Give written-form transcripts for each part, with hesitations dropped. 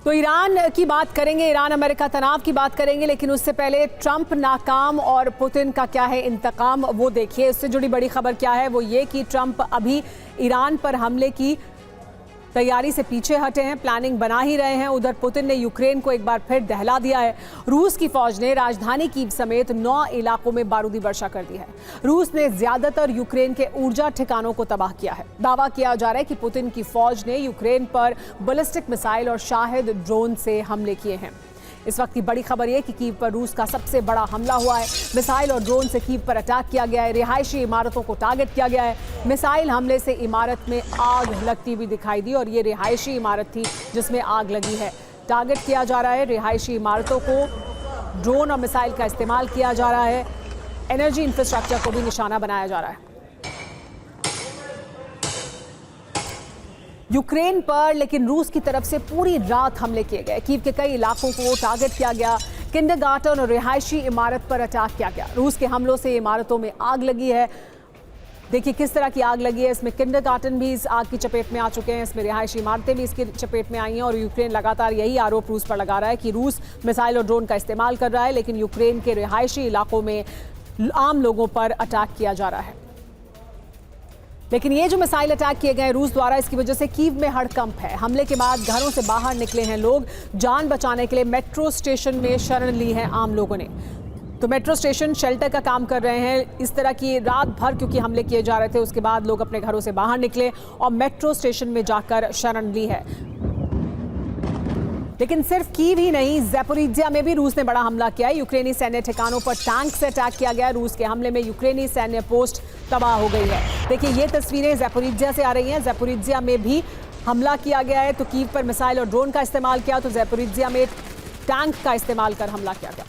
तो ईरान की बात करेंगे, ईरान अमेरिका तनाव की बात करेंगे, लेकिन उससे पहले ट्रंप नाकाम और पुतिन का क्या है इंतकाम, वो देखिए। उससे जुड़ी बड़ी खबर क्या है, वो ये कि ट्रंप अभी ईरान पर हमले की तैयारी से पीछे हटे हैं, प्लानिंग बना ही रहे हैं। उधर पुतिन ने यूक्रेन को एक बार फिर दहला दिया है। रूस की फौज ने राजधानी कीव समेत 9 इलाकों में बारूदी वर्षा कर दी है। रूस ने ज्यादातर यूक्रेन के ऊर्जा ठिकानों को तबाह किया है। दावा किया जा रहा है कि पुतिन की फौज ने यूक्रेन पर बैलिस्टिक मिसाइल और शाहिद ड्रोन से हमले किए हैं। इस वक्त की बड़ी खबर यह कि कीव पर रूस का सबसे बड़ा हमला हुआ है। मिसाइल और ड्रोन से कीव पर अटैक किया गया है। रिहायशी इमारतों को टारगेट किया गया है। मिसाइल हमले से इमारत में आग लगती हुई दिखाई दी और ये रिहायशी इमारत थी जिसमें आग लगी है। टारगेट किया जा रहा है रिहायशी इमारतों को। ड्रोन और मिसाइल का इस्तेमाल किया जा रहा है। एनर्जी इंफ्रास्ट्रक्चर को भी निशाना बनाया जा रहा है। यूक्रेन पर लेकिन रूस की तरफ से पूरी रात हमले किए गए। कीव के कई इलाकों को टारगेट किया गया। किंडरगार्टन और रिहायशी इमारत पर अटैक किया गया। रूस के हमलों से इमारतों में आग लगी है। देखिए किस तरह की आग लगी है। इसमें किंडरगार्टन भी इस आग की चपेट में आ चुके हैं। इसमें रिहायशी इमारतें भी इसकी चपेट में आई हैं और यूक्रेन लगातार यही आरोप रूस पर लगा रहा है कि रूस मिसाइल और ड्रोन का इस्तेमाल कर रहा है, लेकिन यूक्रेन के रिहायशी इलाकों में आम लोगों पर अटैक किया जा रहा है। लेकिन ये जो मिसाइल अटैक किए गए रूस द्वारा, इसकी वजह से कीव में हड़कंप है। हमले के बाद घरों से बाहर निकले हैं लोग। जान बचाने के लिए मेट्रो स्टेशन में शरण ली है आम लोगों ने। तो मेट्रो स्टेशन शेल्टर का काम कर रहे हैं। इस तरह की रात भर क्योंकि हमले किए जा रहे थे, उसके बाद लोग अपने घरों से बाहर निकले और मेट्रो स्टेशन में जाकर शरण ली है। लेकिन सिर्फ कीव ही नहीं, ज़ैपोरिज्जिया में भी रूस ने बड़ा हमला किया है। यूक्रेनी सैन्य ठिकानों पर टैंक से अटैक किया गया। रूस के हमले में यूक्रेनी सैन्य पोस्ट तबाह हो गई है। देखिए ये तस्वीरें ज़ैपोरिज्जिया से आ रही हैं। ज़ैपोरिज्जिया में भी हमला किया गया है। तो कीव पर मिसाइल और ड्रोन का इस्तेमाल किया, तो ज़ैपोरिज्जिया में टैंक का इस्तेमाल कर हमला किया गया।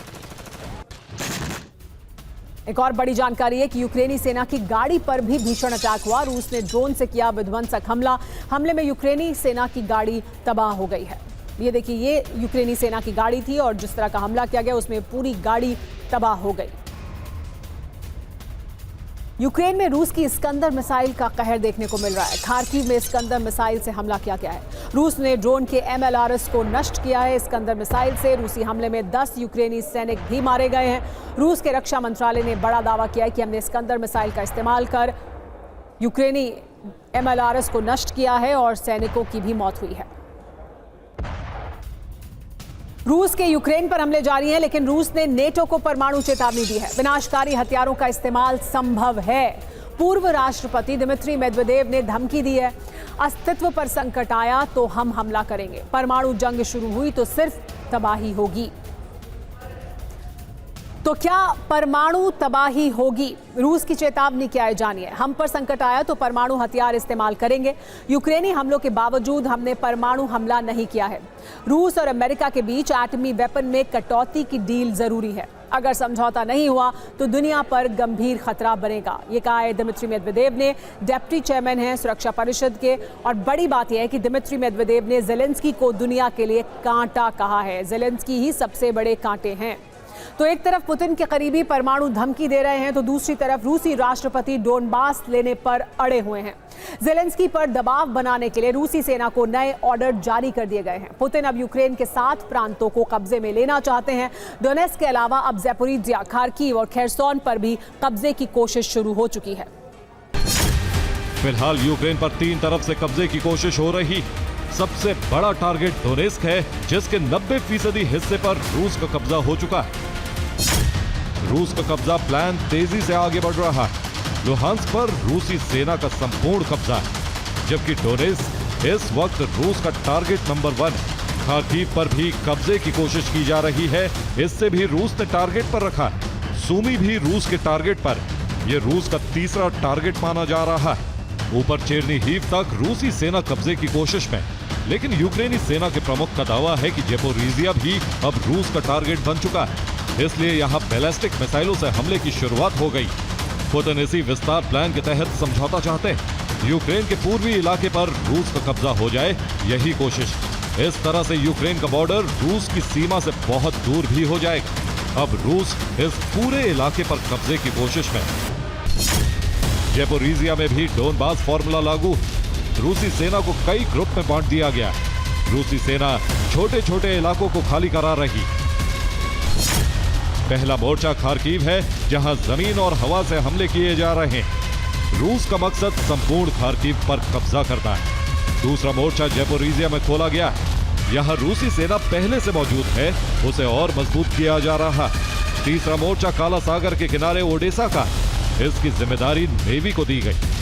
एक और बड़ी जानकारी है कि यूक्रेनी सेना की गाड़ी पर भी भीषण अटैक हुआ। रूस ने ड्रोन से किया विध्वंसक हमला। हमले में यूक्रेनी सेना की गाड़ी तबाह हो गई है। ये देखिए, ये यूक्रेनी सेना की गाड़ी थी और जिस तरह का हमला किया गया उसमें पूरी गाड़ी तबाह हो गई। यूक्रेन में रूस की इस्कंदर मिसाइल का कहर देखने को मिल रहा है। खार्किव में इस्कंदर मिसाइल से हमला किया गया है। रूस ने ड्रोन के MLRS को नष्ट किया है। इस्कंदर मिसाइल से रूसी हमले में 10 यूक्रेनी सैनिक भी मारे गए हैं। रूस के रक्षा मंत्रालय ने बड़ा दावा किया है कि हमने इस्कंदर मिसाइल का इस्तेमाल कर यूक्रेनी MLRS को नष्ट किया है और सैनिकों की भी मौत हुई है। रूस के यूक्रेन पर हमले जारी हैं, लेकिन रूस ने नेटो को परमाणु चेतावनी दी है। विनाशकारी हथियारों का इस्तेमाल संभव है। पूर्व राष्ट्रपति दिमित्री मेदवेदेव ने धमकी दी है, अस्तित्व पर संकट आया तो हम हमला करेंगे। परमाणु जंग शुरू हुई तो सिर्फ तबाही होगी। तो क्या परमाणु तबाही होगी? रूस की चेतावनी क्या है, जानिए। हम पर संकट आया तो परमाणु हथियार इस्तेमाल करेंगे। यूक्रेनी हमलों के बावजूद हमने परमाणु हमला नहीं किया है। रूस और अमेरिका के बीच एटमी वेपन में कटौती की डील जरूरी है। अगर समझौता नहीं हुआ तो दुनिया पर गंभीर खतरा बनेगा। ये कहा है दिमित्री मेदवेदेव ने। डेप्टी चेयरमैन हैं सुरक्षा परिषद के। और बड़ी बात यह है कि दिमित्री मेदवेदेव ने जेलेंस्की को दुनिया के लिए कांटा कहा है। जेलेंस्की ही सबसे बड़े कांटे हैं। तो एक तरफ पुतिन के करीबी परमाणु धमकी दे रहे हैं, तो दूसरी तरफ रूसी राष्ट्रपति डोनबास लेने पर अड़े हुए हैं। जेलेंस्की पर दबाव बनाने के लिए रूसी सेना को नए ऑर्डर जारी कर दिए गए हैं। पुतिन अब यूक्रेन के 7 प्रांतों को कब्जे में लेना चाहते हैं। डोनेट्स्क के अलावा अब ज़ैपोरिज्जिया, खार्किव और खेरसोन पर भी कब्जे की कोशिश शुरू हो चुकी है। फिलहाल यूक्रेन पर 3 तरफ से कब्जे की कोशिश हो रही। सबसे बड़ा टारगेट डोनेट्स्क है, जिसके 90% हिस्से पर रूस का कब्जा हो चुका है। रूस का कब्जा प्लान तेजी से आगे बढ़ रहा है। लुहांस्क पर रूसी सेना का संपूर्ण कब्जा है, जबकि डोनेट्स्क इस वक्त रूस का टारगेट नंबर 1। खार्किव पर भी कब्जे की कोशिश की जा रही है। इससे भी रूस ने टारगेट पर रखा है। सूमी भी रूस के टारगेट पर। यह रूस का तीसरा टारगेट माना जा रहा है। ऊपर चेरनीहिव तक रूसी सेना कब्जे की कोशिश में, लेकिन यूक्रेनी सेना के प्रमुख का दावा है कि ज़ैपोरिज्जिया भी अब रूस का टारगेट बन चुका है। इसलिए यहां बैलिस्टिक मिसाइलों से हमले की शुरुआत हो गई। पुतिन इसी विस्तार प्लान के तहत समझौता चाहते हैं। यूक्रेन के पूर्वी इलाके पर रूस का कब्जा हो जाए, यही कोशिश। इस तरह से यूक्रेन का बॉर्डर रूस की सीमा से बहुत दूर भी हो जाएगा। अब रूस इस पूरे इलाके पर कब्जे की कोशिश में। ज़ैपोरिज्जिया में भी डोनबास फॉर्मूला लागू। रूसी सेना को कई ग्रुप में बांट दिया गया। रूसी सेना छोटे छोटे इलाकों को खाली करा रही। पहला मोर्चा खार्किव है, जहां जमीन और हवा से हमले किए जा रहे हैं। रूस का मकसद संपूर्ण खार्किव पर कब्जा करना है। दूसरा मोर्चा ज़ैपोरिज़िया में खोला गया है। यहां रूसी सेना पहले से मौजूद है, उसे और मजबूत किया जा रहा है। तीसरा मोर्चा काला सागर के किनारे ओडेसा का, इसकी जिम्मेदारी नेवी को दी गई।